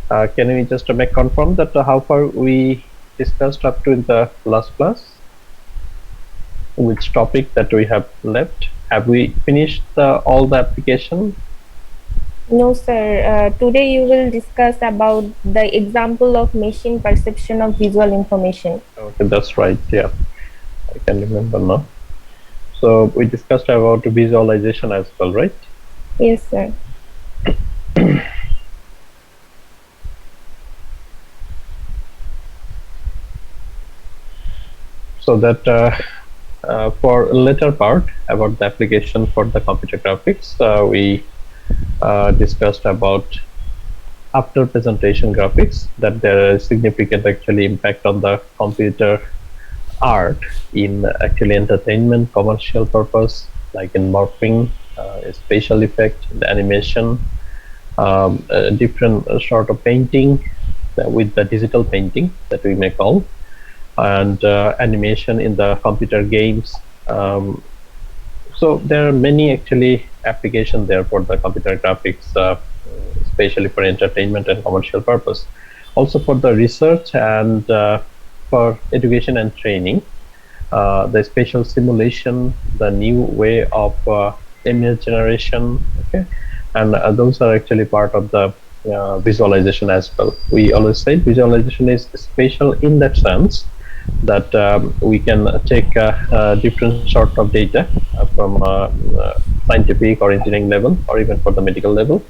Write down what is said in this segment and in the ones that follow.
Can we just make confirm that how far we discussed up to in the last class? Which topic that we have left? Have we finished all the application? No, sir. Today you will discuss about the example of machine perception of visual information. Okay, that's right. Yeah, I can remember now. So we discussed about visualization as well, right? Yes, sir. So that for later part about the application for the computer graphics, we discussed about after presentation graphics, that there is significant actually impact on the computer art in actually entertainment, commercial purpose, like in morphing, spatial effect, the animation, different sort of painting with the digital painting that we may call, and animation in the computer games. So there are many actually applications there for the computer graphics, especially for entertainment and commercial purpose. Also for the research and for education and training, the spatial simulation, the new way of image generation, okay, and those are actually part of the visualization as well. We always say visualization is spatial in that sense that we can take different sort of data from scientific or engineering level or even for the medical level,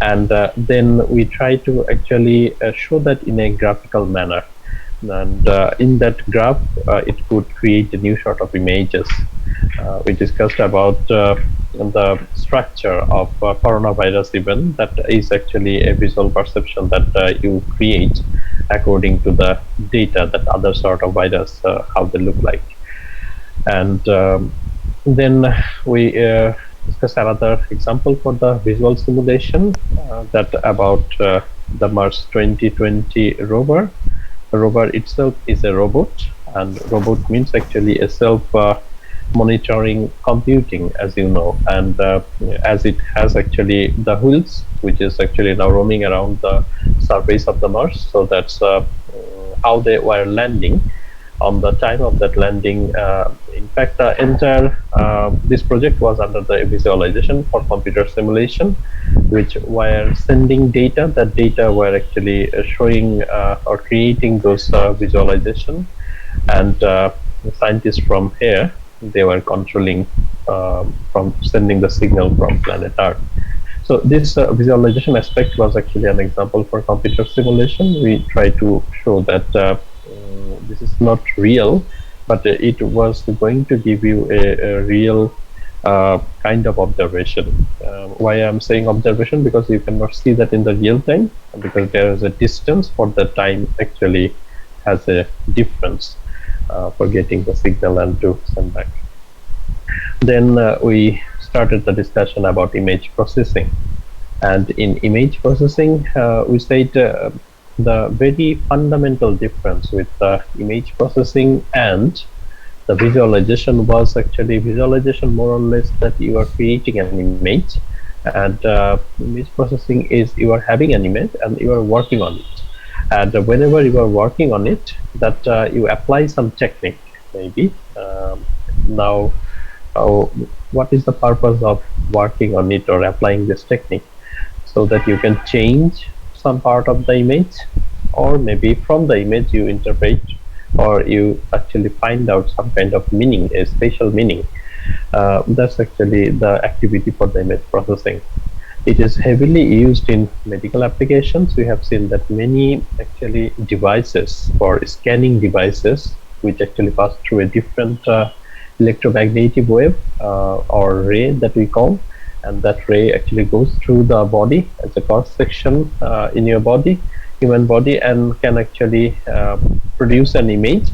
and then we try to actually show that in a graphical manner, and in that graph it could create a new sort of images. We discussed about the structure of coronavirus event, that is actually a visual perception that you create according to the data that other sort of virus how they look like. And then we discuss another example for the visual simulation, that about the Mars 2020 rover. The rover itself is a robot, and robot means actually a self monitoring computing, as you know, and as it has actually the wheels, which is actually now roaming around the surface of the Mars. So that's how they were landing. On the time of that landing, in fact, the entire this project was under the visualization for computer simulation, which were sending data. That data were actually showing or creating those visualization, and scientists from here, they were controlling from sending the signal from planet Earth. So this visualization aspect was actually an example for computer simulation. We try to show that this is not real, but it was going to give you a real kind of observation. Why I'm saying observation? Because you cannot see that in the real time, because there is a distance for the time actually has a difference for getting the signal and to send back. Then we started the discussion about image processing. And in image processing, we said the very fundamental difference with the image processing and the visualization was actually visualization more or less that you are creating an image, and image processing is you are having an image and you are working on it. And whenever you are working on it, that you apply some technique, maybe. Now, uh, what is the purpose of working on it or applying this technique? So that you can change some part of the image, or maybe from the image you interpret or you actually find out some kind of meaning, a spatial meaning. That's actually the activity for the image processing. It is heavily used in medical applications. We have seen that many actually devices for scanning devices, which actually pass through a different electromagnetic wave or ray that we call, and that ray actually goes through the body as a cross section in your body, human body, and can actually produce an image.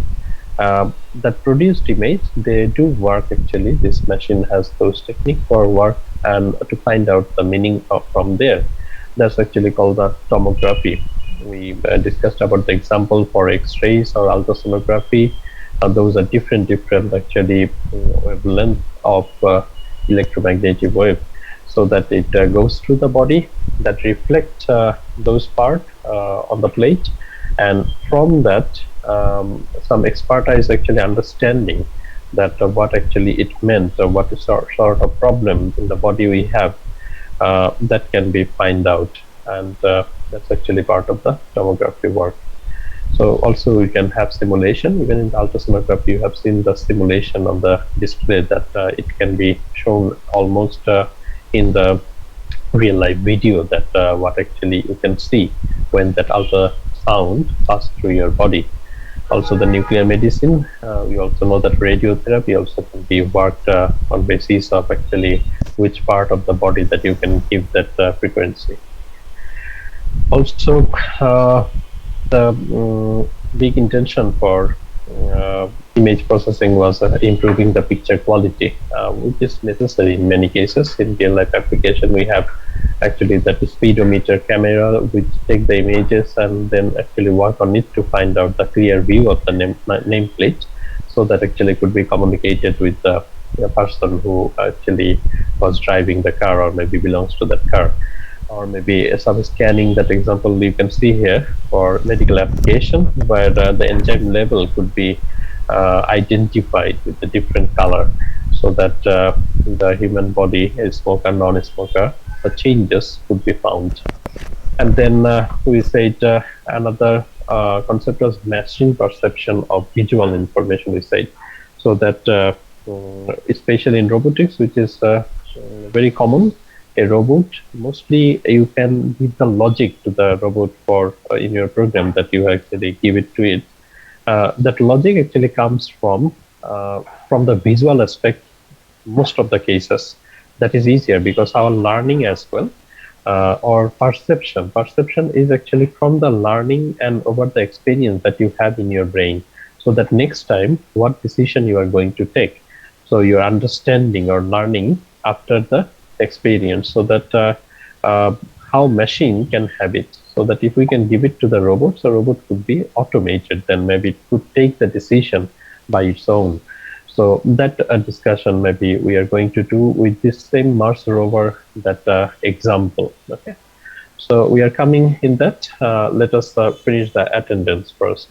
That produced image, they do work actually. This machine has those technique for work and to find out the meaning of from there. That's actually called the tomography. We discussed about the example for X-rays or ultrasonography. Those are different actually wavelength of electromagnetic wave, so that it goes through the body that reflect those part on the plate, and from that some expertise actually understanding that what actually it meant, or what sort of problem in the body we have, that can be find out, and that's actually part of the tomography work. So also we can have simulation. Even in the ultrasonography, you have seen the simulation on the display, that it can be shown almost in the real life video, that what actually you can see when that ultrasound passes through your body. Also the nuclear medicine, we also know that radiotherapy also can be worked on basis of actually which part of the body that you can give that frequency. Also the big intention for image processing was improving the picture quality, which is necessary in many cases. In real life application, we have actually that speedometer camera which take the images and then actually work on it to find out the clear view of the nameplate, so that actually could be communicated with the person who actually was driving the car, or maybe belongs to that car. Or maybe some scanning, that example you can see here for medical application, where the enzyme level could be identified with a different color, so that the human body, a smoker, non-smoker, the changes could be found. And then we said another concept was machine perception of visual information, we said. So that especially in robotics, which is very common, a robot, mostly you can give the logic to the robot for in your program, that you actually give it to it. That logic actually comes from the visual aspect most of the cases. That is easier because our learning as well, or perception is actually from the learning and over the experience that you have in your brain, so that next time what decision you are going to take, so you're understanding or learning after the experience, so that how machine can have it, so that if we can give it to the robot, so robot could be automated, then maybe it could take the decision by its own. So that discussion maybe we are going to do with this same Mars rover, that example. Okay. So we are coming in that. Let us finish the attendance first.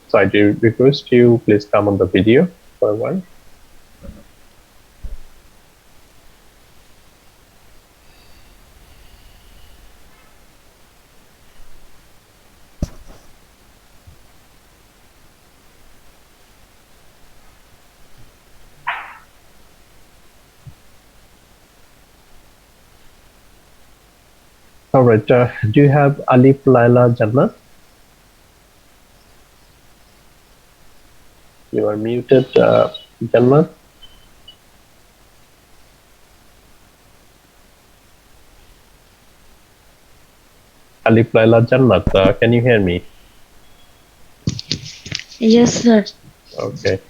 So I do request you please come on the video for a while. All right. Do you have Alif Laila Jannat? You are muted, Jannat. Alif Laila Jannat, can you hear me? Yes, sir. Okay.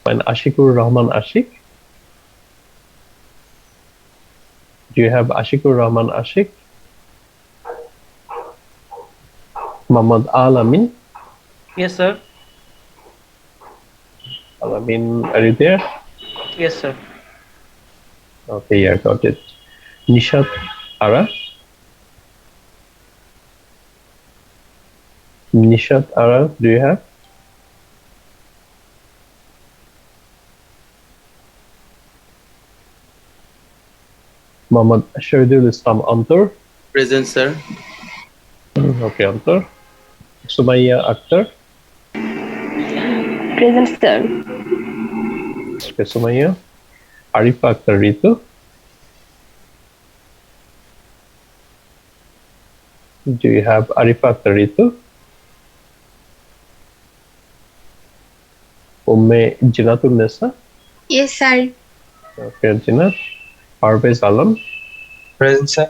Fine. Ashikur Rahman Ashik. Do you have Ashikur Rahman Ashik? Muhammad Alamin. Yes, sir. Alamin, are you there? Yes, sir. Okay, yeah, got it. Nishat Ara. Nishat Ara, do you have? Muhammad Shahidul Islam Antar. Present, sir. Okay, Antar. Sumaya Akhtar. Present, sir. Okay, Sumaya. Arifa Akhtar Ritu. Do you have Arifa Akhtar Ritu? Umme Jinatul Nisa. Yes, sir. Okay, Jinat. Parvez Alam. Present, sir.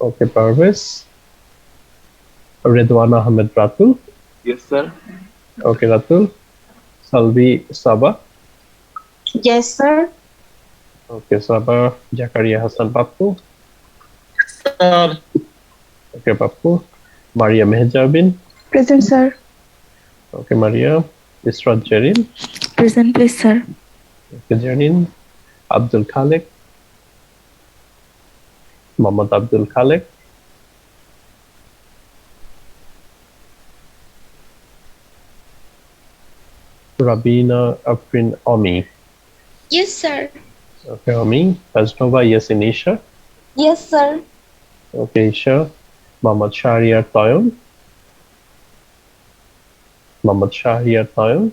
Okay, Parvez. Redwan Ahmed Ratul. Yes, sir. Okay, Ratul. Salvi Saba. Yes, sir. Okay, Saba. Jakaria Hassan Papu. Sir. Okay, Papu. Maria Mehjabin. Present, sir. Okay, Maria. Israt Jerin. Present, please, sir. Okay, Janine. Abdul Khalik. Mohammad Abdul Khalik. Rabina Afrin Omi. Yes, sir. Okay, Omi. Tajnova Yasin Isha. Yes, sir. Okay, Isha. Mohammad Shahriar Toyon. Mohammad Shahriar Toyon.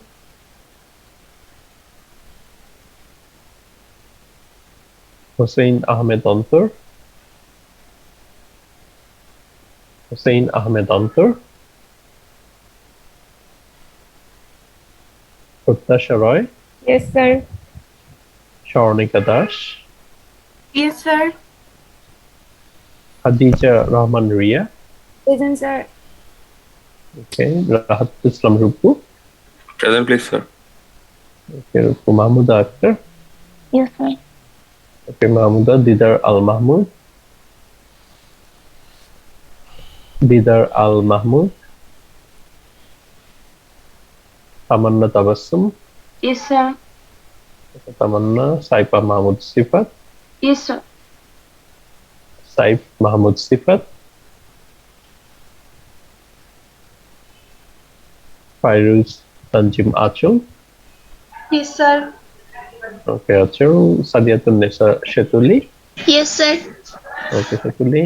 Hussein Ahmed Antur. Hussein Ahmed Antur. Uttasha Roy. Yes, sir. Sharnika Dash. Yes, sir. Khadija Rahman Ria. Present, sir. Okay, Rahat Islam Rupu. Present, please, sir. Okay, Rupu Mahmuda Akhtar. Yes, sir. Okay, Mahmuda Didar Al Mahmud. Didar Al Mahmud. Tamanna Tabassum. Yes, sir. Tamanna Saifa Mahmud Sifat. Yes, sir. Saif Mahmud Sifat. Fairuz Tanjim Achul. Yes, sir. Okay, Achul. Sadiatun Nisa Shetuli. Yes, sir. Okay, Shetuli.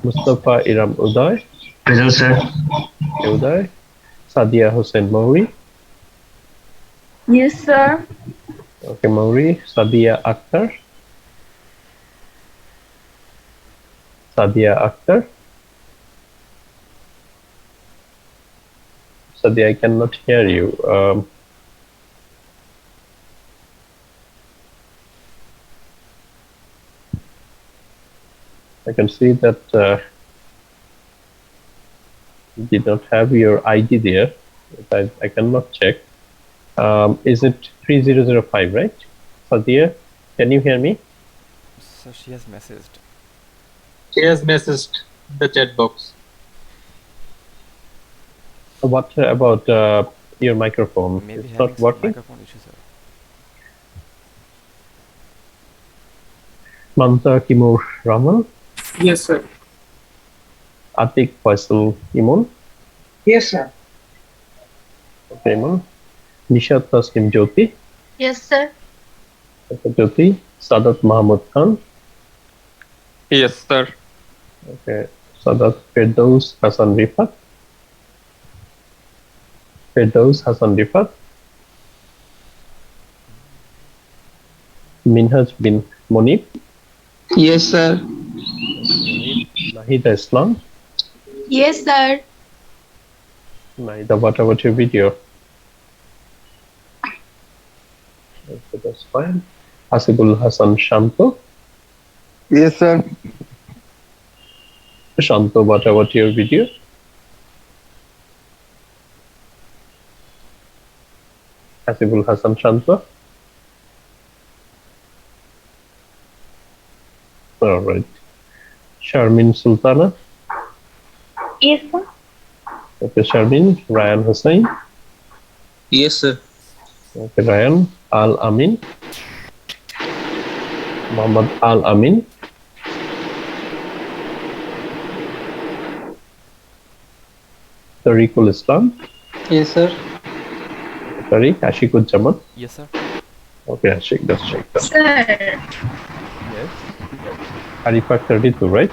Mustafa Iram Uday. Present, sir. Uday. Sadia Hussein Mauri. Yes, sir. Okay, Mauri. Sadia Akhtar. Sadia Akhtar. Sadia, I cannot hear you. I can see that you did not have your ID there. I cannot check. Is it 3005, right? Sadia, can you hear me? So she has messaged. She has messaged the chat box. What about your microphone? Maybe It's having not some working? microphone issues, sir. Manta Kimur Raman, Yes, sir. Atik Faisal Imun, Yes, sir. okay, Imun. Nishat Taslim Jyoti, Yes, sir. okay, Jyoti. Sadat Mahmud Khan, Yes, sir. okay. Sadat Firdaus Hassan Rifat, Firdaus Hassan Rifat, Minhaj bin Monib, Yes, sir. Nahida Islam. Yes, sir. Nahida, what about your video? Okay, that's fine. Hasibul Hassan Shanto. Yes, sir. Shanto, what about your video? Hasibul Hassan Shanto. All right. Sharmin Sultana. Yes, sir. Okay, Sharmin. Ryan Hussain. Yes, sir. Okay, Ryan. Al Amin. Muhammad Al Amin. Tariqul Islam. Yes, sir. Tariq. Ashikul Jaman. Yes, sir. Okay, Ashik, that's check that. Sir. Yes. Arifa 32, right?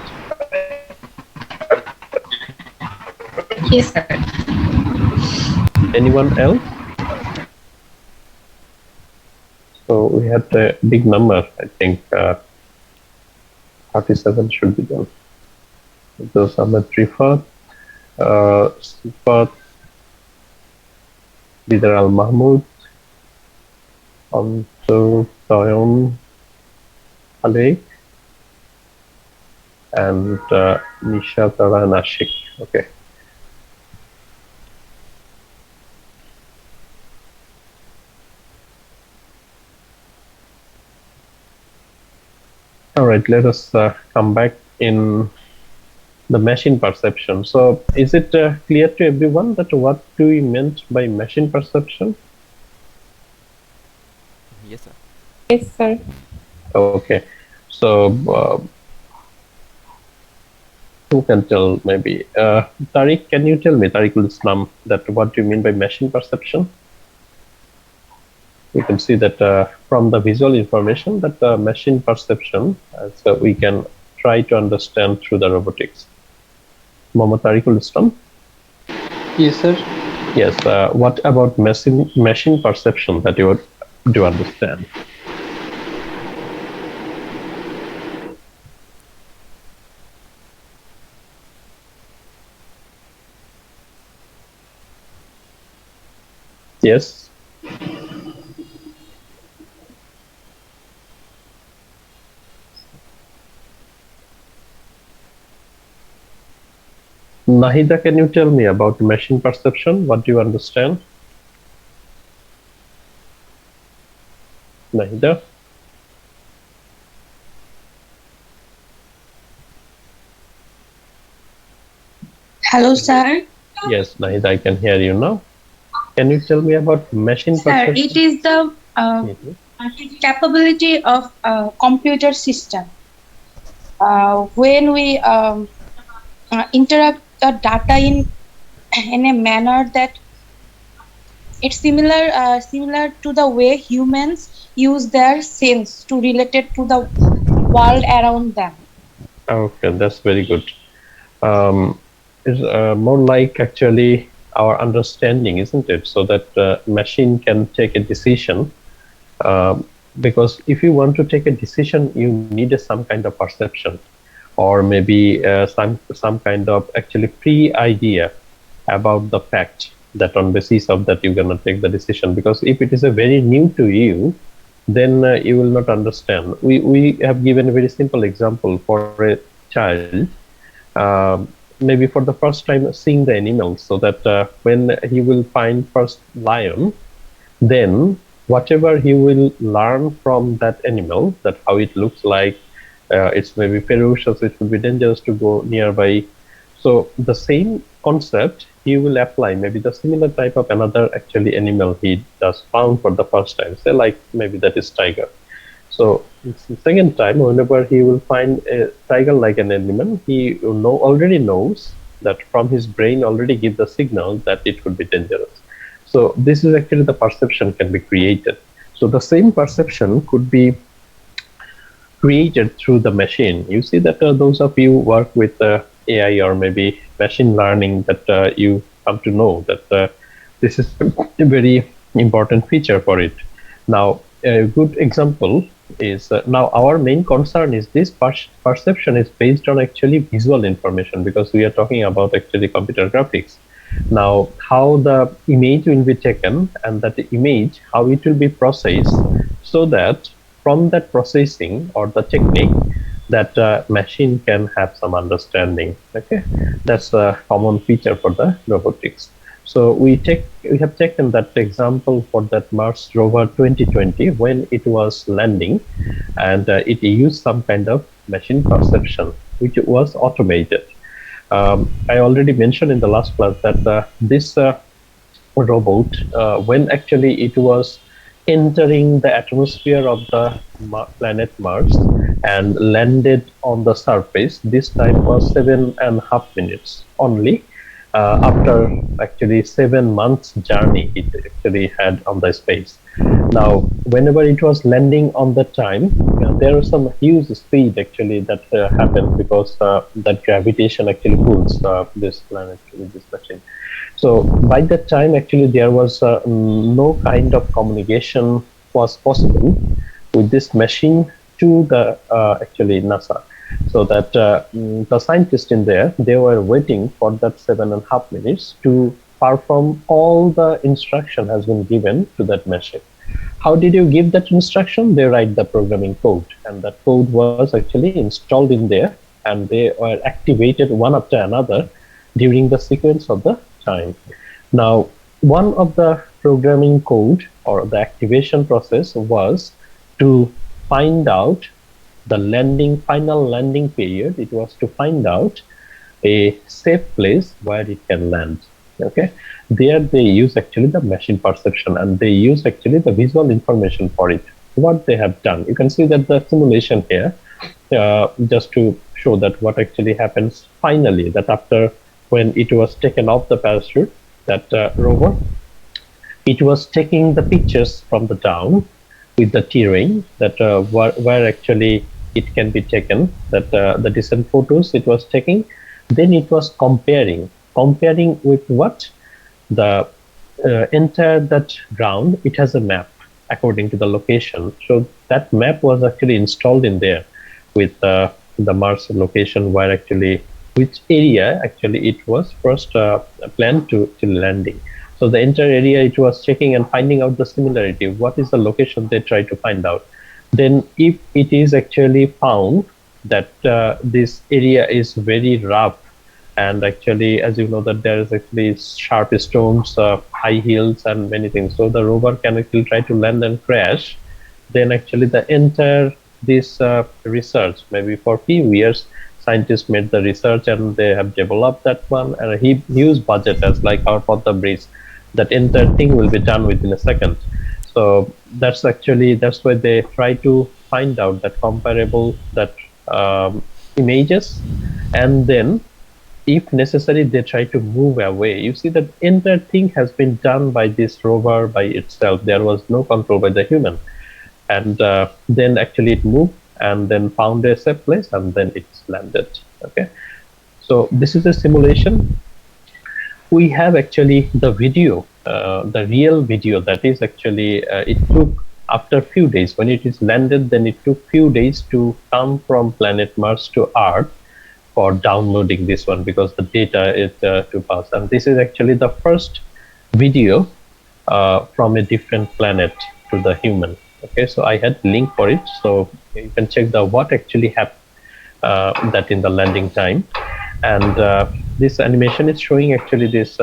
Yes, sir. Anyone else? So we had a big number, I think 37 should be done. Those Ahmed Rifat, Sifat, Bidar Al Mahmoud, Amtur Tayon Alek, and Nisha Tara Nashik. Okay. All right, let us come back in the machine perception. So is it clear to everyone that what do we meant by machine perception? Yes, sir. Yes, sir. Okay. So, who can tell maybe? Tariq, can you tell me, Tariqul Islam, that what do you mean by machine perception? We can see that from the visual information that the machine perception, so we can try to understand through the robotics. Mohammad Tariqul Islam? Yes, sir. Yes. What about machine perception that you would do understand? Yes. Nahida, can you tell me about machine perception? What do you understand? Nahida? Hello, sir. Yes, Nahida, I can hear you now. Can you tell me about machine Sir, perception? it is the Mhm. capability of a computer system. When we interact the data in a manner that it's similar to the way humans use their sense to relate it to the world around them. Okay, that's very good. Is more like actually our understanding, isn't it? So that machine can take a decision. Um, because if you want to take a decision, you need some kind of perception, or maybe some kind of actually pre-idea about the fact that on basis of that you're gonna take the decision. Because if it is a very new to you, then you will not understand. We have given a very simple example for a child, um, maybe for the first time seeing the animals, so that when he will find first lion, then whatever he will learn from that animal, that how it looks like, it's maybe ferocious, it will be dangerous to go nearby. So the same concept he will apply, maybe the similar type of another actually animal he does found for the first time, say like maybe that is tiger. So it's the second time, whenever he will find a tiger-like an animal, he already knows that from his brain already give the signal that it could be dangerous. So this is actually the perception can be created. So the same perception could be created through the machine. You see that those of you work with AI or maybe machine learning, that you come to know that this is a very important feature for it. Now, a good example is now our main concern is this perception is based on actually visual information, because we are talking about actually computer graphics. Now, how the image will be taken and that image, how it will be processed, so that from that processing or the technique, that machine can have some understanding. Okay, that's a common feature for the robotics. So we have taken that example for that Mars rover 2020 when it was landing, and it used some kind of machine perception which was automated. I already mentioned in the last class that this robot, when actually it was entering the atmosphere of the planet Mars and landed on the surface, this time was 7.5 minutes only. After actually 7 months journey, it actually had on the space. Now, whenever it was landing on the time, there was some huge speed actually that happened, because that gravitation actually pulls this planet with this machine. So by that time, actually, there was no kind of communication was possible with this machine to the actually NASA. So that the scientists in there, they were waiting for that 7.5 minutes to perform all the instruction has been given to that machine. How did you give that instruction? They write the programming code, and that code was actually installed in there, and they were activated one after another during the sequence of the time. Now, one of the programming code or the activation process was to find out the final landing period. It was to find out a safe place where it can land. Okay, there they use actually the machine perception, and they use actually the visual information for it. what they have done. You can see that the simulation here, just to show that what actually happens finally, that after when it was taken off the parachute, that rover, it was taking the pictures from the down with the terrain that where actually it can be taken, that the distant photos it was taking. Then it was comparing with what the entire that ground. It has a map according to the location, so that map was actually installed in there with the Mars location, where actually which area actually it was first planned to landing. So the entire area it was checking and finding out the similarity. What is the location they try to find out? Then if it is actually found that this area is very rough, and actually, as you know, that there is actually sharp stones, high hills, and many things, so the rover can actually try to land and crash. Then actually the entire this research, maybe for few years, scientists made the research and they have developed that one, and a huge budget, as like our Podda bridge, that entire thing will be done within a second. So that's why they try to find out that comparable that images, and then if necessary they try to move away. You see that entire thing has been done by this rover by itself. There was no control by the human, and then actually it moved and then found a safe place and then it's landed. Okay, so this is a simulation. We have actually the video, the real video, that is actually it took after a few days. When it is landed, then it took few days to come from planet Mars to Earth for downloading this one, because the data is too fast. And this is actually the first video from a different planet to the human. Okay, so I had link for it, so you can check the what actually happened that in the landing time. And this animation is showing actually this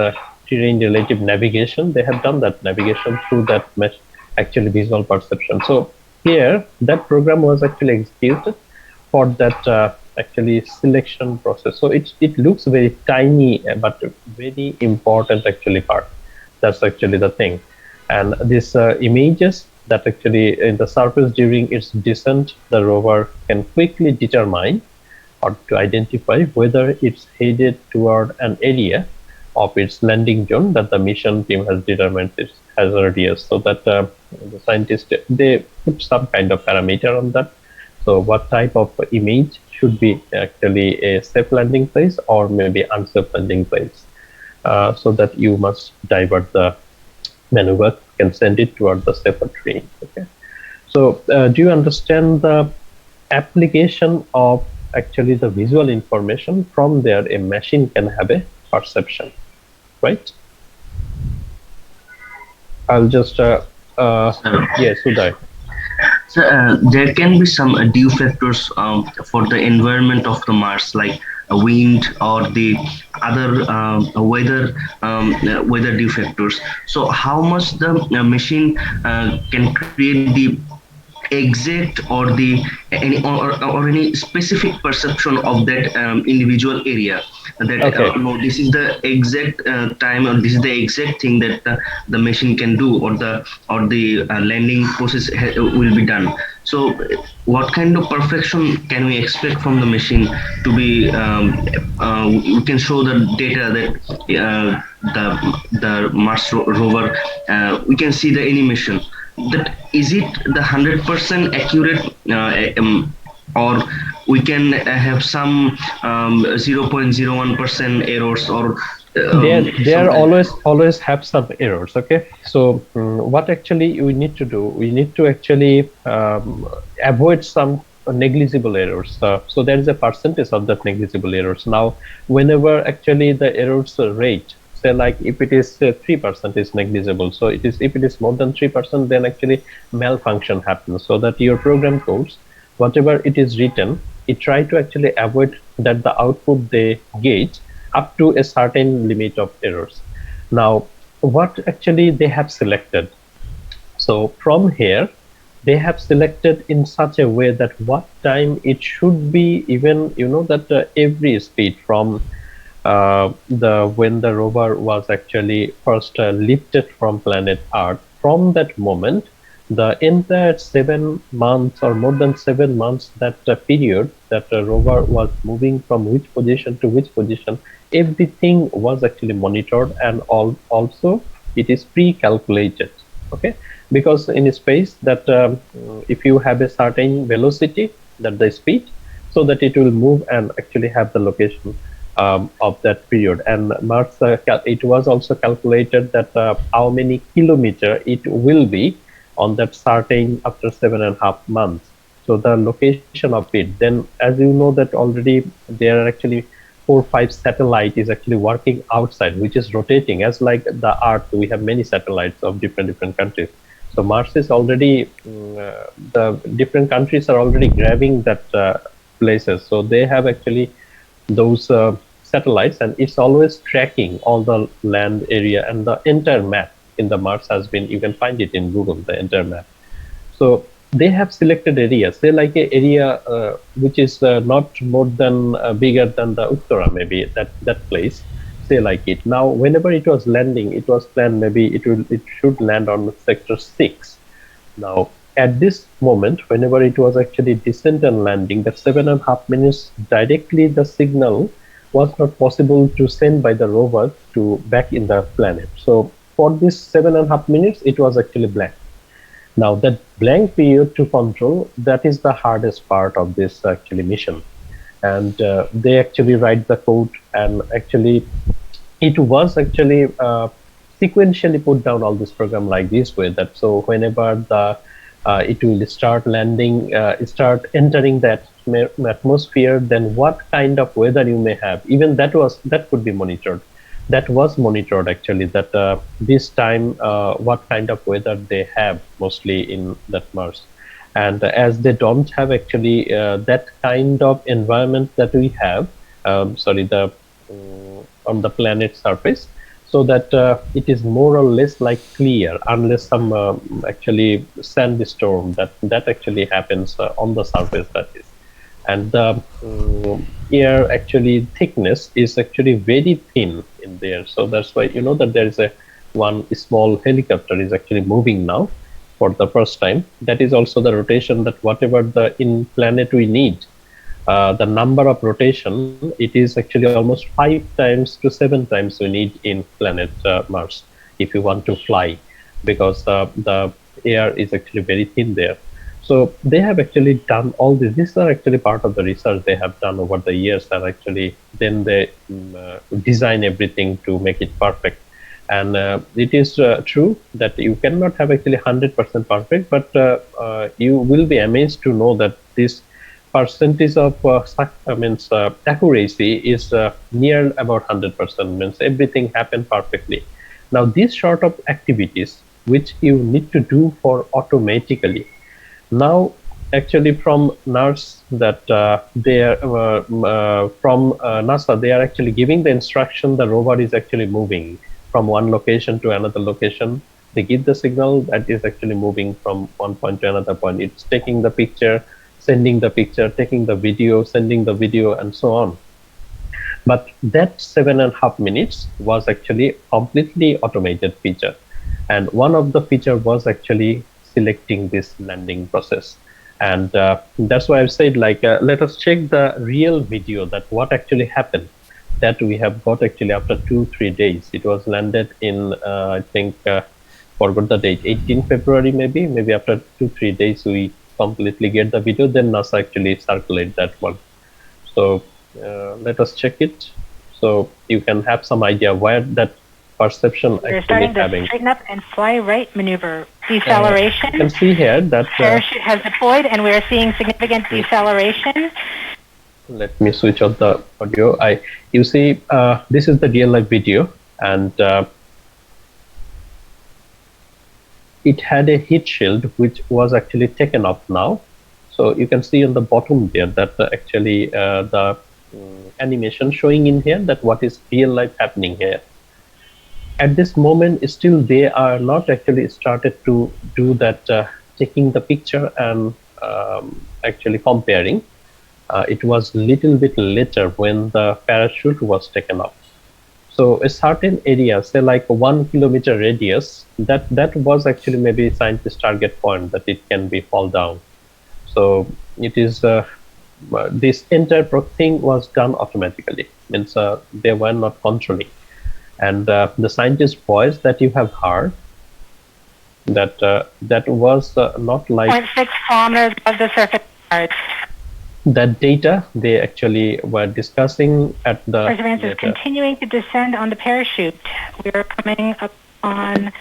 terrain relative navigation. They have done that navigation through that mesh, actually visual perception. So here that program was actually executed for that actually selection process. So it looks very tiny, but very important actually part. That's actually the thing. And this images that actually in the surface during its descent, the rover can quickly determine or to identify whether it's headed toward an area of its landing zone that the mission team has determined is hazardous. So that the scientists, they put some kind of parameter on that. So what type of image should be actually a safe landing place or maybe unsafe landing place, so that you must divert the maneuver and send it toward the safer terrain. Okay, so do you understand the application of actually the visual information? From there a machine can have a perception, right? I'll just yes, Uday. So there can be some due factors for the environment of the Mars, like wind or the other weather due factors. So how much the machine can create the exact or the any specific perception of that individual area, that Okay. no, this is the exact time, or this is the exact thing that the machine can do, or the landing process will be done. So what kind of perfection can we expect from the machine to be we can show the data that the Mars rover, we can see the animation, that is it the 100% accurate, or we can have some 0.01% errors, or There always have some errors. Okay, so what actually we need to do, we need to actually avoid some negligible errors. So there is a percentage of that negligible errors. Now whenever actually the errors rate, say like if it is 3% is negligible, so it is, if it is more than 3%, then actually malfunction happens. So that your program codes, whatever it is written, it try to actually avoid that the output they get up to a certain limit of errors. Now what actually they have selected, so from here they have selected in such a way that what time it should be, even that every speed from when the rover was actually first lifted from planet Earth, from that moment the entire 7 months or more than 7 months, that period that rover was moving from which position to which position, everything was actually monitored, and also it is pre-calculated. Okay, because in space that if you have a certain velocity, that the speed, so that it will move and actually have the location of that period. And Mars, it was also calculated that how many kilometer it will be on that certain after 7.5 months. So the location of it. Then, as you know, that already there are actually 4 5 satellite is actually working outside, which is rotating as like the Earth. We have many satellites of different countries. So Mars is already the different countries are already grabbing that places. So they have actually those satellites, and it's always tracking all the land area, and the entire map in the Mars has been, you can find it in Google, the entire map. So they have selected areas, say like a area which is not more than bigger than the Uttara, maybe that place, say like it. Now, whenever it was landing, it was planned maybe it should land on sector 6. Now, at this moment, whenever it was actually descent and landing, that 7.5 minutes directly the signal was not possible to send by the rover to back in the planet. So for this 7.5 minutes, it was actually blank. Now that blank period to control, that is the hardest part of this actually mission. And they actually write the code, and actually it was actually sequentially put down all this program like this way, that so whenever the it will start landing, start entering that atmosphere, then what kind of weather you may have, even that could be monitored. That was monitored actually, that this time what kind of weather they have mostly in that Mars. And as they don't have actually that kind of environment that we have, sorry, the on the planet surface, so that it is more or less like clear, unless some actually sandstorm that actually happens on the surface, that is. And the air actually thickness is actually very thin in there, so that's why you know that there is a one small helicopter is actually moving now for the first time. That is also the rotation, that whatever the in planet we need, the number of rotation, it is actually almost 5 times to 7 times we need in planet Mars if you want to fly, because the air is actually very thin there. So they have actually done all this. These are actually part of the research they have done over the years, and actually then they design everything to make it perfect. And it is true that you cannot have actually 100% perfect, but you will be amazed to know that this percentage of accuracy is near about 100%, means everything happened perfectly. Now these sort of activities which you need to do for automatically, now actually from NARS, that they are from NASA, they are actually giving the instruction the rover is actually moving from one location to another location. They give the signal that is actually moving from one point to another point. It's taking the picture, sending the picture, taking the video, sending the video, and so on. But that 7.5 minutes was actually completely automated feature, and one of the feature was actually selecting this landing process. And that's why I've said, like, let us check the real video, that what actually happened, that we have got actually after 2-3 days. It was landed in I think forgot the date, 18 February, maybe after 2-3 days we completely get the video, then NASA actually circulate that one. So let us check it, so you can have some idea where that perception We're actually starting to having. straighten up and fly right maneuver. Deceleration. You can see here that Parachute has deployed, and we are seeing significant deceleration. let me switch on the audio. You see this is the real life video, and it had a heat shield which was actually taken off now. So you can see on the bottom there that actually the animation showing in here, that what is real life happening here. At this moment, still they are not actually started to do that taking the picture and actually comparing. It was little bit later when the parachute was taken off. So a certain area, say like a 1 kilometer radius, that was actually maybe scientist target point that it can be fall down. So it is this entire thing was done automatically. Means they were not controlling, and the scientist voice that you have heard, that was not like 0.6 kilometers above the surface of Mars. that data they actually were discussing at the Perseverance is later. continuing to descend on the parachute. We are coming up on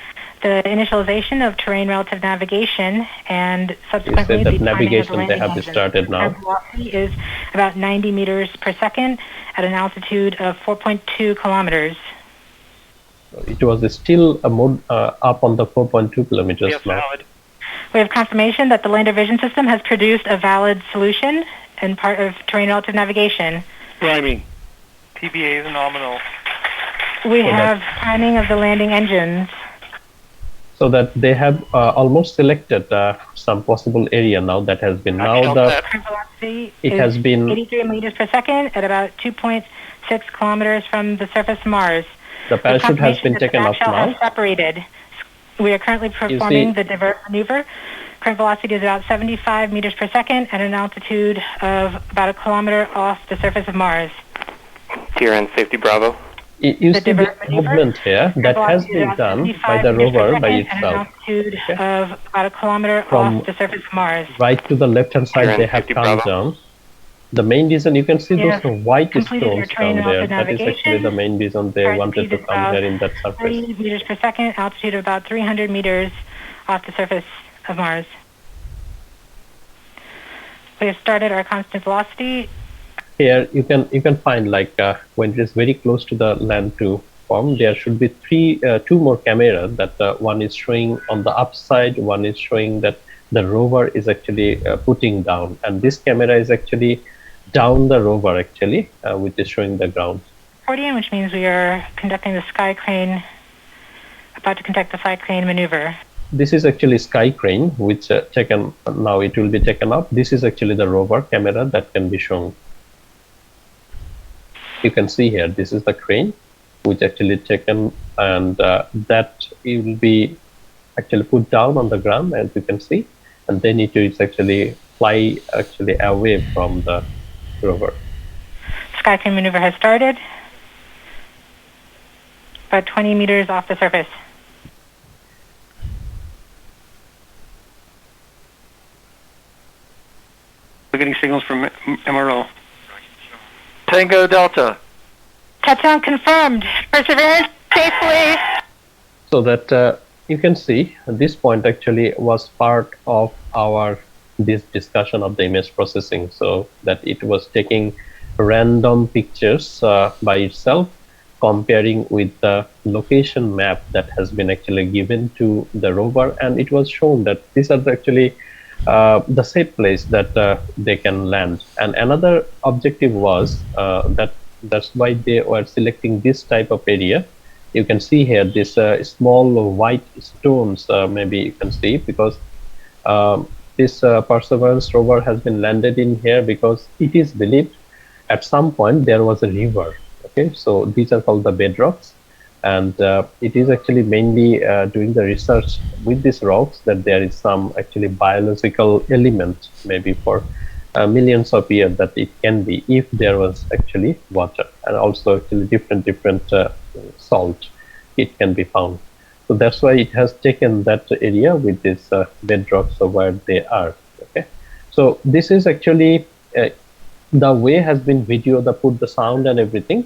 the initialization of terrain relative navigation, and subsequently that the timing of the navigation they landing have engine. started now. Current velocity is about 90 meters per second at an altitude of 4.2 kilometers. It was still a more up on the 4.2 kilometers now. We have confirmation that the lander vision system has produced a valid solution and part of terrain relative navigation. Rhyming. TBA is nominal. We have timing of the landing engines. So that they have almost selected some possible area now that has been now the Current velocity it is has been 83 meters per second at about 2.6 kilometers from the surface of Mars. the parachute has been Confirmation that taken the off backshell now. has separated. We are currently performing the divert maneuver. Current velocity is about 75 meters per second at an altitude of about a kilometer off the surface of Mars. TRN Safety Bravo. You see the divert maneuver. movement here that has Velocity is been about done 75 by the meters per rover by second at an itself. altitude Okay. of about a kilometer From off the surface of Mars. right to the left hand side, Here they in have 50 come Bravo. down. The main reason you can see Yes. those white Completed your stones terrain down there. relative That is actually navigation. the main reason they Current wanted speed to is come about here in that surface. 30 meters per second, altitude of about 300 meters off the surface of Mars. We have started our constant velocity. Here you can find like when it is very close to the land to form, there should be two more cameras that one is showing on the upside, one is showing that the rover is actually putting down, and this camera is actually down the rover actually, which is showing the ground. Accordion, which means we are conducting the sky crane, about to conduct the sky crane maneuver. This is actually sky crane, which taken now it will be taken up. This is actually the rover camera that can be shown. You can see here, this is the crane which actually taken, and that it will be actually put down on the ground, as you can see, and then it is actually fly actually away from the rover. Sky crane maneuver has started. About 20 meters off the surface. We're getting signals from MRO. Tango Delta. Touchdown confirmed. Perseverance safely. So that you can see this point actually was part of our this discussion of the image processing, so that it was taking random pictures by itself, comparing with the location map that has been actually given to the rover, and it was shown that these are actually the safe place that they can land. And another objective was that's why they were selecting this type of area. You can see here this small white stones, maybe you can see, because this Perseverance rover has been landed in here because it is believed at some point there was a river. Okay, so these are called the bedrocks, and it is actually mainly doing the research with these rocks that there is some actually biological element, maybe for millions of years, that it can be if there was actually water, and also actually different salt it can be found. So that's why it has taken that area with this bedrocks of where they are. Okay, so this is actually the way has been video, the put the sound and everything.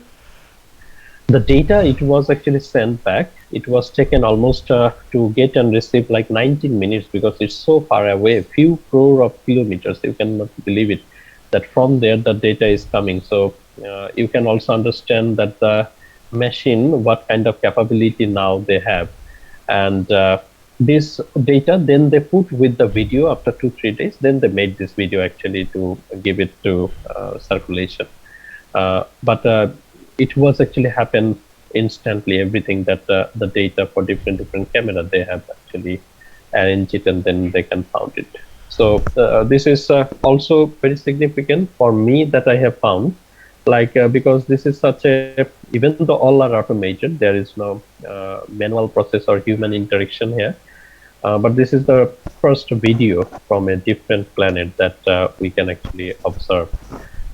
The data, it was actually sent back. It was taken almost to get and receive like 19 minutes, because it's so far away, few crore of kilometers. You cannot believe it, that from there the data is coming. So you can also understand that the machine, what kind of capability now they have. And this data, then they put with the video after 2-3 days, then they made this video actually to give it to circulation. But it was actually happened instantly, everything that the data for different camera, they have actually arranged it, and then they can found it. So this is also very significant for me, that I have found like because this is such a, even though all are automated, there is no manual process or human interaction here. But this is the first video from a different planet that we can actually observe.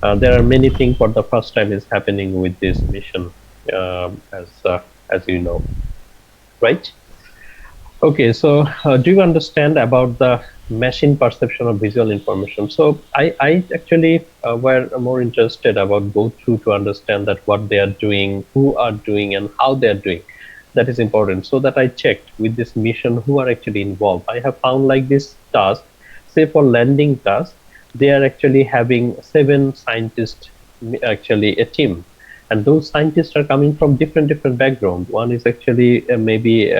There are many things for the first time is happening with this mission, as you know, right? Okay, so do you understand about the machine perception of visual information? So I actually were more interested about go through to understand that what they are doing, who are doing, and how they are doing. That is important. So that I checked with this mission who are actually involved. I have found like this task, say for landing task, they are actually having 7 scientists, actually a team, and those scientists are coming from different backgrounds. One is actually maybe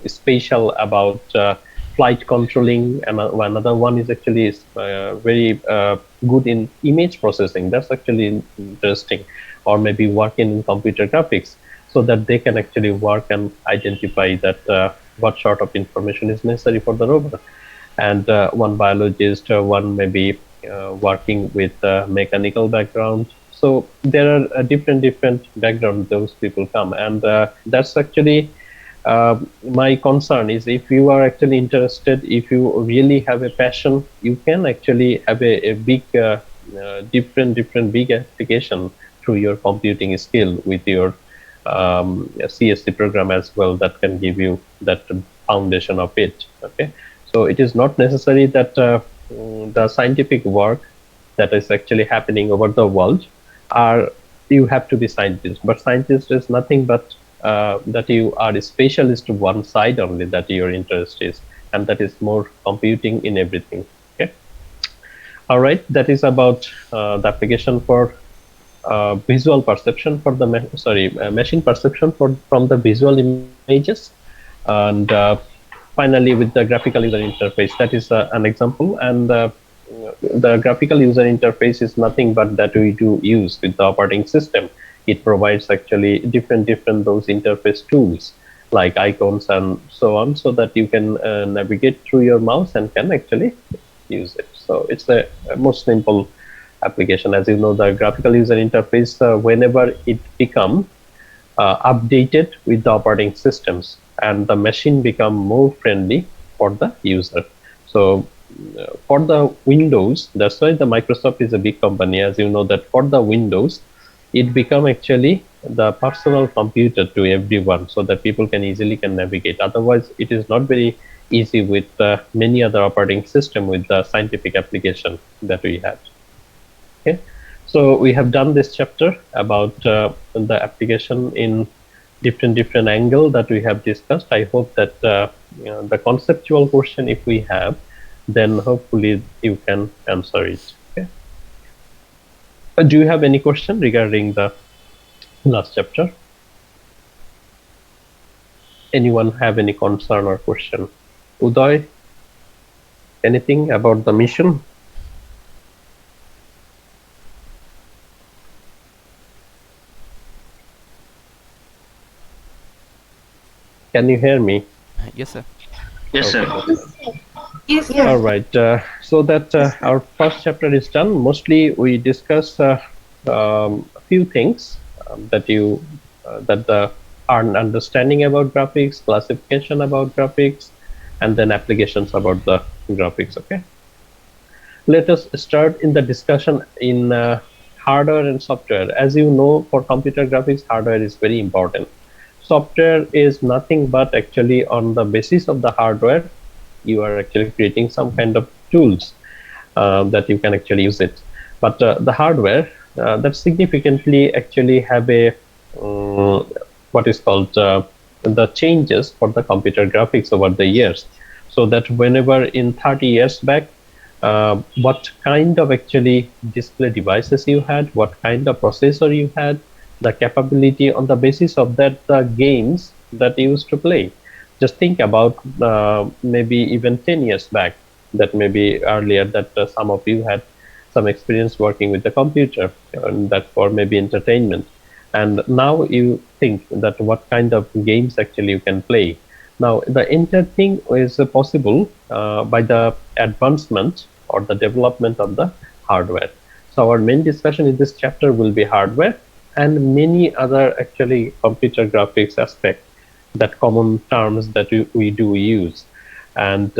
spatial about flight controlling, and another one is actually very good in image processing. That's actually interesting, or maybe working in computer graphics, so that they can actually work and identify that what sort of information is necessary for the rover. And one biologist, one maybe working with mechanical background. So there are different backgrounds those people come, and that's actually my concern is if you are actually interested, if you really have a passion, you can actually have a big different big application through your computing skill with your CSC program as well, that can give you that foundation of it. Okay, so it is not necessary that the scientific work that is actually happening over the world are, you have to be scientist, but scientist is nothing but that you are a specialist to one side only, that your interest is, and that is more computing in everything. Okay, all right, that is about the application for visual perception for the machine perception from the visual images, and finally with the graphical user interface, that is an example. And the graphical user interface is nothing but that we do use with the operating system. It provides actually different those interface tools like icons and so on, so that you can navigate through your mouse and can actually use it. So it's the most simple application. As you know, the graphical user interface, whenever it become updated with the operating systems, and the machine become more friendly for the user. So for the Windows, that's why the Microsoft is a big company. As you know, that for the Windows, it become actually the personal computer to everyone, so that people can easily navigate. Otherwise, it is not very easy with many other operating system with the scientific application that we have. Okay, so we have done this chapter about the application in different angle that we have discussed. I hope that the conceptual question, if we have, then hopefully you can answer it. Okay. Do you have any question regarding the last chapter? Anyone have any concern or question? Uday, anything about the mission? Can you hear me? Yes, sir. Yes, sir. Yes, sir. All right. So that our first chapter is done. Mostly we discuss a few things that you that the understanding about graphics, classification about graphics, and then applications about the graphics. Okay. Let us start in the discussion in hardware and software. As you know, for computer graphics, hardware is very important. Software is nothing but actually on the basis of the hardware, you are actually creating some kind of tools that you can actually use it. But the hardware that significantly actually have a what is called the changes for the computer graphics over the years. So that whenever in 30 years back, what kind of actually display devices you had, what kind of processor you had, the capability, on the basis of that, the games that you used to play. Just think about maybe even 10 years back, that maybe earlier that some of you had some experience working with the computer, and that for maybe entertainment. And now you think that what kind of games actually you can play. Now the entire thing is possible by the advancement or the development of the hardware. So our main discussion in this chapter will be hardware and many other actually computer graphics aspects, that common terms that we do use. And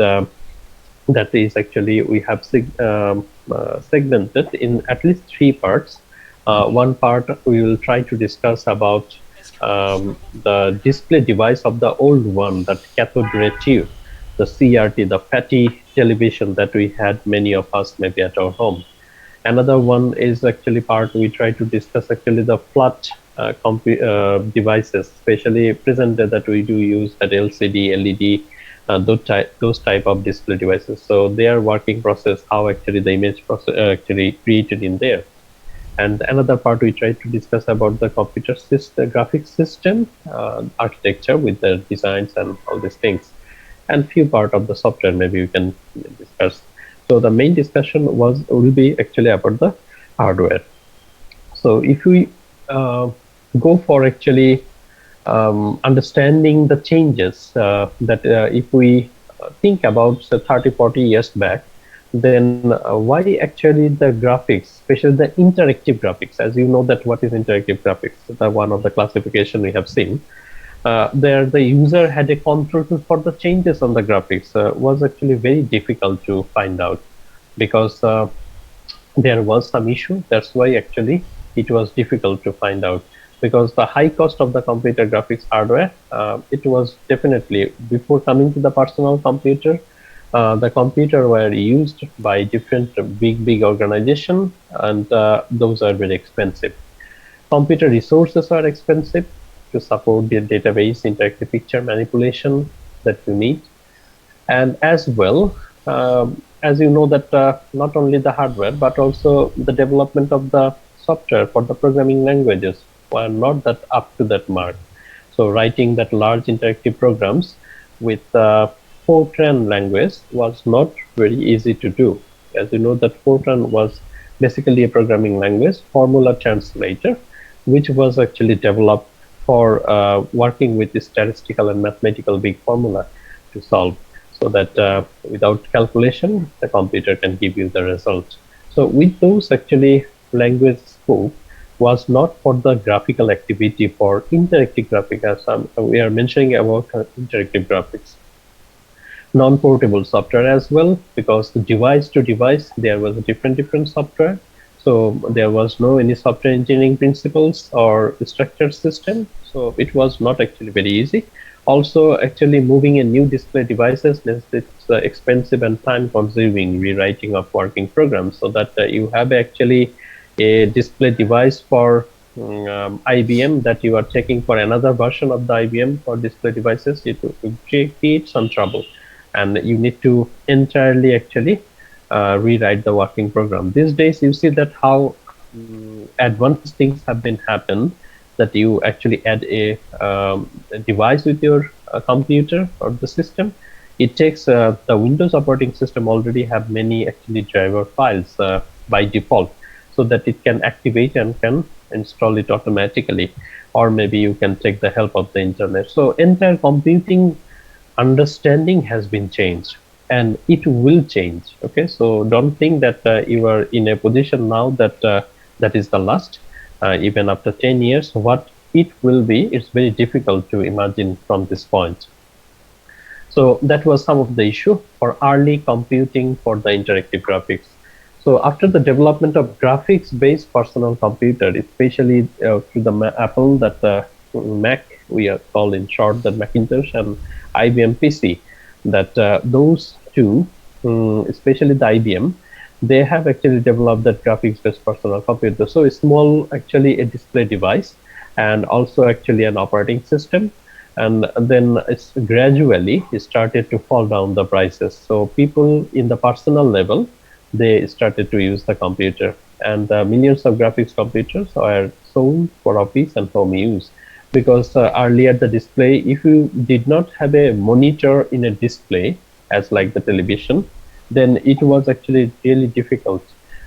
that is actually we have segmented in at least 3 parts. One part we will try to discuss about the display device of the old one, that cathode ray tube, the CRT, the fatty television that we had many of us maybe at our home. Another one is actually part we try to discuss actually the flat devices, especially present day that we do use, that LCD, LED, those type of display devices. So their working process, how actually the image process actually created in there. And another part we try to discuss about the computer system, graphics system architecture with the designs and all these things. And few part of the software maybe we can discuss. So the main discussion will be actually about the hardware. So if we go for actually understanding the changes that if we think about say 30-40 years back, then why actually the graphics, especially the interactive graphics, as you know that what is interactive graphics, the one of the classification we have seen, there the user had a control for the changes on the graphics was actually very difficult to find out, because there was some issue. That's why actually it was difficult to find out, because the high cost of the computer graphics hardware, it was definitely, before coming to the personal computer, the computer were used by different big organization, and those are very expensive. Computer resources are expensive to support the database interactive picture manipulation that you need. And as well, as you know that not only the hardware but also the development of the software for the programming languages were not that up to that mark. So writing that large interactive programs with Fortran language was not very easy to do. As you know that Fortran was basically a programming language, formula translator, which was actually developed for working with the statistical and mathematical big formula to solve, so that without calculation the computer can give you the result. So with those actually language scope was not for the graphical activity, for interactive graphics, as we are mentioning about interactive graphics. Non-portable software as well, because device to device there was a different software. So there was no any software engineering principles or structured system. So it was not actually very easy. Also, actually moving a new display devices means it's expensive and time-consuming rewriting of working programs. So that you have actually a display device for IBM that you are checking for another version of the IBM for display devices, it will create some trouble, and you need to entirely actually rewrite the working program. These days, you see that how advanced things have been happened, that you actually add a device with your computer or the system. It takes the Windows operating system already have many actually driver files by default, so that it can activate and can install it automatically, or maybe you can take the help of the internet. So entire computing understanding has been changed, and it will change. Okay, so don't think that you are in a position now that that is the last. Even after 10 years, what it will be, it's very difficult to imagine from this point. So that was some of the issue for early computing for the interactive graphics. So after the development of graphics-based personal computer, especially through the Apple, that Mac, we are called in short the Macintosh, and IBM PC, that those two, especially the IBM, they have actually developed that graphics-based personal computer. So it's small, actually a display device, and also actually an operating system. And then it's gradually started to fall down the prices. So people in the personal level, they started to use the computer, and millions of graphics computers are sold for office and home use. Because earlier the display, if you did not have a monitor in a display as like the television, then it was actually really difficult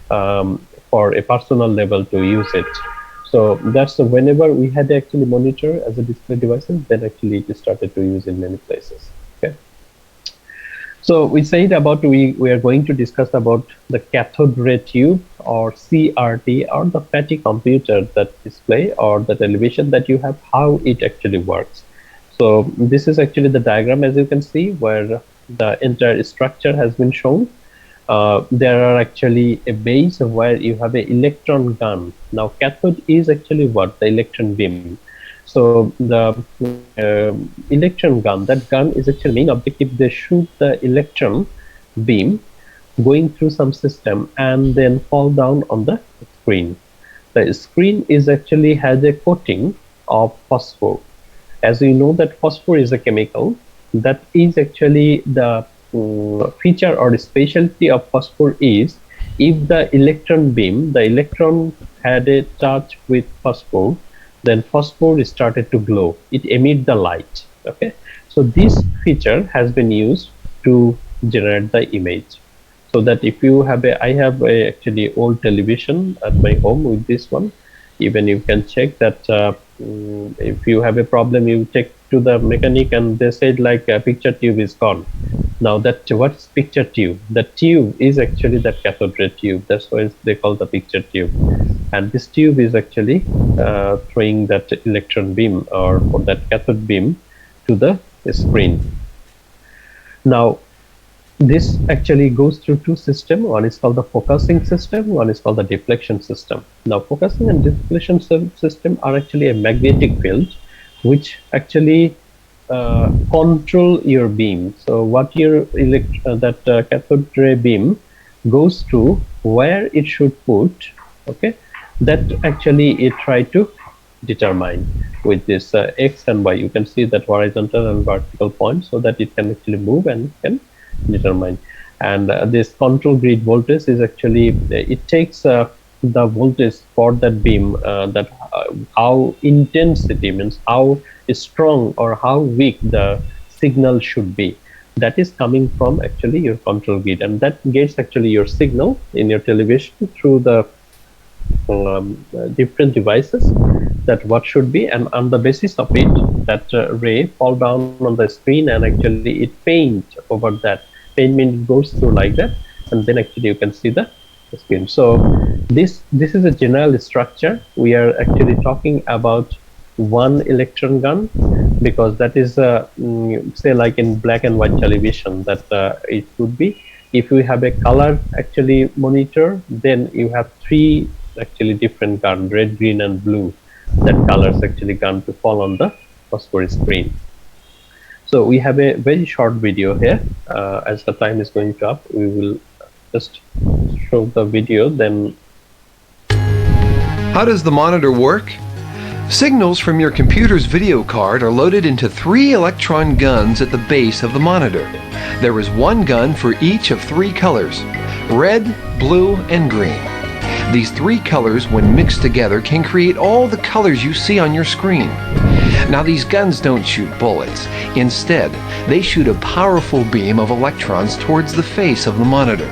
for a personal level to use it. So that's whenever we had actually monitor as a display devices, then actually it started to use in many places. Okay. So we said about we are going to discuss about the cathode ray tube or CRT or the fatty computer that display or the television that you have, how it actually works. So this is actually the diagram, as you can see, where the entire structure has been shown. There are actually a base where you have an electron gun. Now cathode is actually what? The electron beam. So the electron gun, that gun is actually main objective. They shoot the electron beam going through some system and then fall down on the screen. The screen is actually has a coating of phosphor. As you know that phosphor is a chemical that is actually the feature or specialty of phosphor is if the electron beam, the electron had a touch with phosphor, then phosphor started to glow. It emit the light. Okay, so this feature has been used to generate the image. So that if you have I have a actually old television at my home with this one. Even you can check that if you have a problem, you take to the mechanic and they said like a picture tube is gone. Now that what's picture tube? The tube is actually the cathode ray tube. That's why they call the picture tube. And this tube is actually throwing that electron beam or that cathode beam to the screen. Now this actually goes through two systems. One is called the focusing system, one is called the deflection system. Now focusing and deflection system are actually a magnetic field which actually control your beam. So what your cathode ray beam goes to, where it should put, okay, that actually it try to determine with this X and Y. You can see that horizontal and vertical point so that it can actually move and can determine. And this control grid voltage is actually it takes the voltage for that beam, that how intensity means how strong or how weak the signal should be. That is coming from actually your control grid, and that gets actually your signal in your television through the different devices that what should be, and on the basis of it that ray fall down on the screen and actually it paint over that. Paint means it goes through like that, and then actually you can see the screen. So this is a general structure. We are actually talking about one electron gun because that is say like in black and white television that it could be. If you have a color actually monitor, then you have three actually different gun, red, green and blue, that colors actually going to fall on the phosphor screen. So we have a very short video here. As the time is going up, we will just show the video. Then how does the monitor work? Signals from your computer's video card are loaded into 3 electron guns at the base of the monitor. There is one gun for each of 3 colors: red, blue and green. These 3 colors, when mixed together, can create all the colors you see on your screen. Now these guns don't shoot bullets. Instead, they shoot a powerful beam of electrons towards the face of the monitor.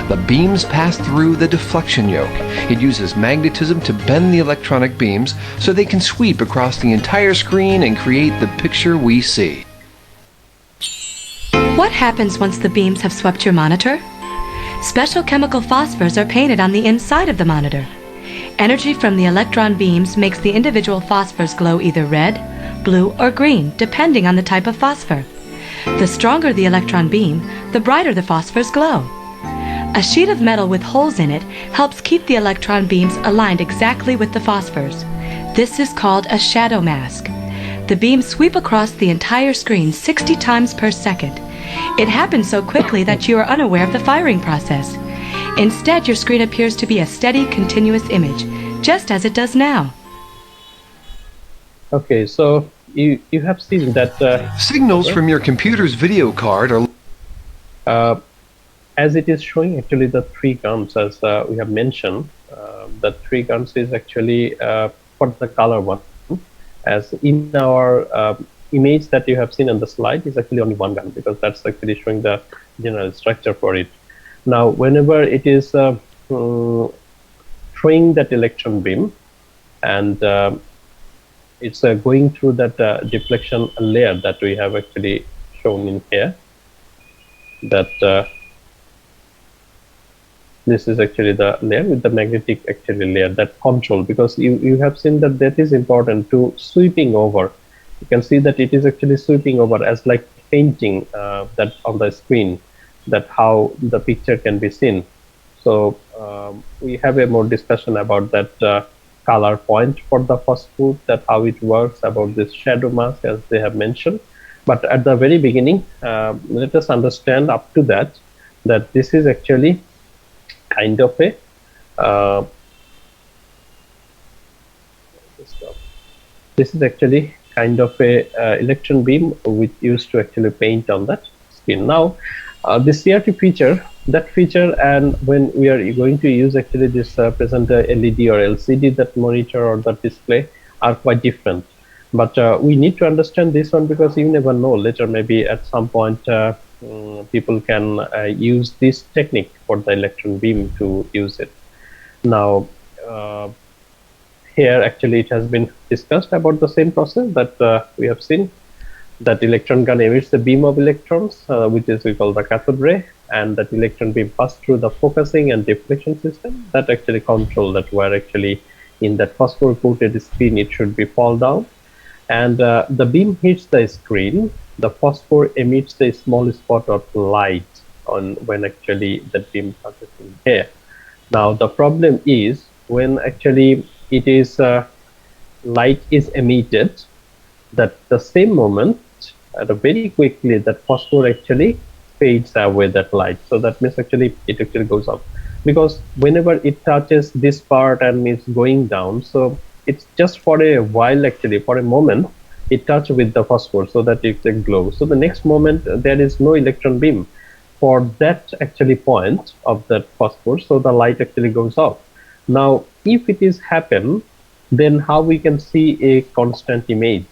The beams pass through the deflection yoke. It uses magnetism to bend the electronic beams so they can sweep across the entire screen and create the picture we see. What happens once the beams have swept your monitor? Special chemical phosphors are painted on the inside of the monitor. Energy from the electron beams makes the individual phosphors glow either red, blue, or green, depending on the type of phosphor. The stronger the electron beam, the brighter the phosphors glow. A sheet of metal with holes in it helps keep the electron beams aligned exactly with the phosphors. This is called a shadow mask. The beams sweep across the entire screen 60 times per second. It happens so quickly that you are unaware of the firing process. Instead, your screen appears to be a steady, continuous image, just as it does now. Okay, so you have seen that signals from your computer's video card are as it is showing actually the 3 guns as we have mentioned. The 3 guns is actually for the color one, as in our image that you have seen on the slide is actually only 1 gun, because that's actually showing the general structure for it. Now whenever it is throwing that electron beam and it's going through that deflection layer that we have actually shown in here. that this is actually the layer with the magnetic actually layer that control, because you have seen that is important to sweeping over. You can see that it is actually sweeping over as like painting that on the screen, that how the picture can be seen. So we have a more discussion about that color point for the phosphor, that how it works, about this shadow mask as they have mentioned. But at the very beginning, let us understand up to that this is actually kind of a this is actually kind of a electron beam which used to actually paint on that skin. Now the CRT feature, that feature, and when we are going to use actually this presenter LED or LCD, that monitor or that display, are quite different. But we need to understand this one, because you never know, later maybe at some point people can use this technique for the electron beam to use it. Now here actually it has been discussed about the same process that we have seen, that electron gun emits the beam of electrons, which is we call the cathode ray, and that electron beam pass through the focusing and deflection system that actually control that where actually in that phosphor coated screen it should be fall down, and the beam hits the screen. The phosphor emits the small spot of light on when actually the beam passes in here. Now the problem is when actually it is light is emitted, that the same moment very quickly that phosphor actually fades away that light. So that means actually it actually goes up, because whenever it touches this part and is going down, so it's just for a while, actually for a moment it touches with the phosphor so that it glows. So the next moment there is no electron beam for that actually point of that phosphor, so the light actually goes off. Now if it is happen, then how we can see a constant image?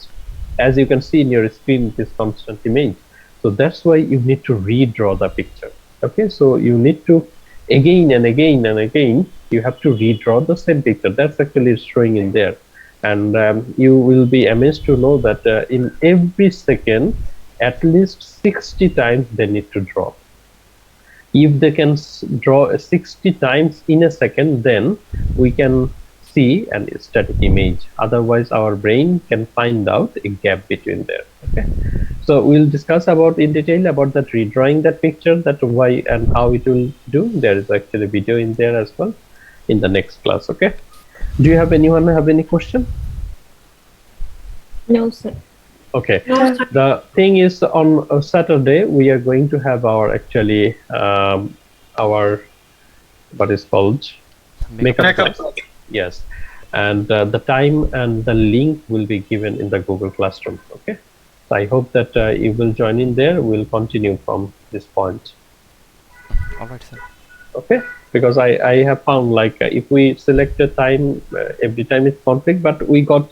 As you can see in your screen, it is constant image. So that's why you need to redraw the picture. Okay, so you need to again and again and again, you have to redraw the same picture. That's actually showing in there. And you will be amazed to know that in every second, at least 60 times they need to draw. If they can draw 60 times in a second, then we can see a static image. Otherwise our brain can find out a gap between there. Okay, so we'll discuss about in detail about that redrawing that picture, that why and how it will do. There is actually a video in there as well in the next class. Okay, do you have anyone have any question? No, sir. Okay, the thing is on Saturday we are going to have our actually our what is called makeup class. Yes, and the time and the link will be given in the Google Classroom. Okay, so I hope that you will join in there. We'll continue from this point. All right, sir. Okay, because I have found like if we select a time, every time it's conflict, but we got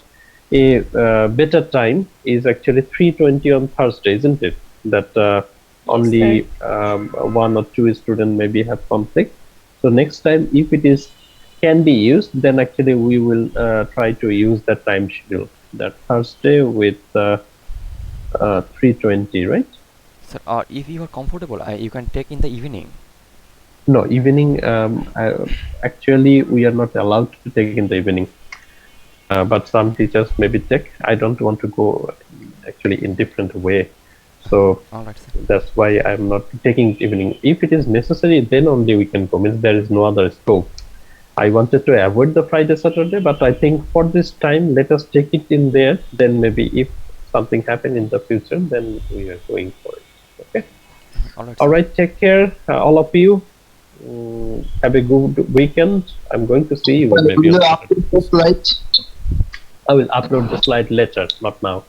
a better time is actually 3:20 on Thursday, isn't it? That only one or two students maybe have conflict. So next time, if it is can be used, then actually we will try to use that time schedule, that Thursday with 3:20, right? Sir, if you are comfortable, you can take in the evening. No, evening, actually we are not allowed to take in the evening. But some teachers maybe take. I don't want to go actually in different way. So that's why I'm not taking evening. If it is necessary, then only we can go. Means there is no other scope. I wanted to avoid the Friday, Saturday, but I think for this time, let us take it in there. Then maybe if something happen in the future, then we are going for it. Okay. All right. Take care, all of you. Have a good weekend. I'm going to see you maybe. I will upload the slide later, not now.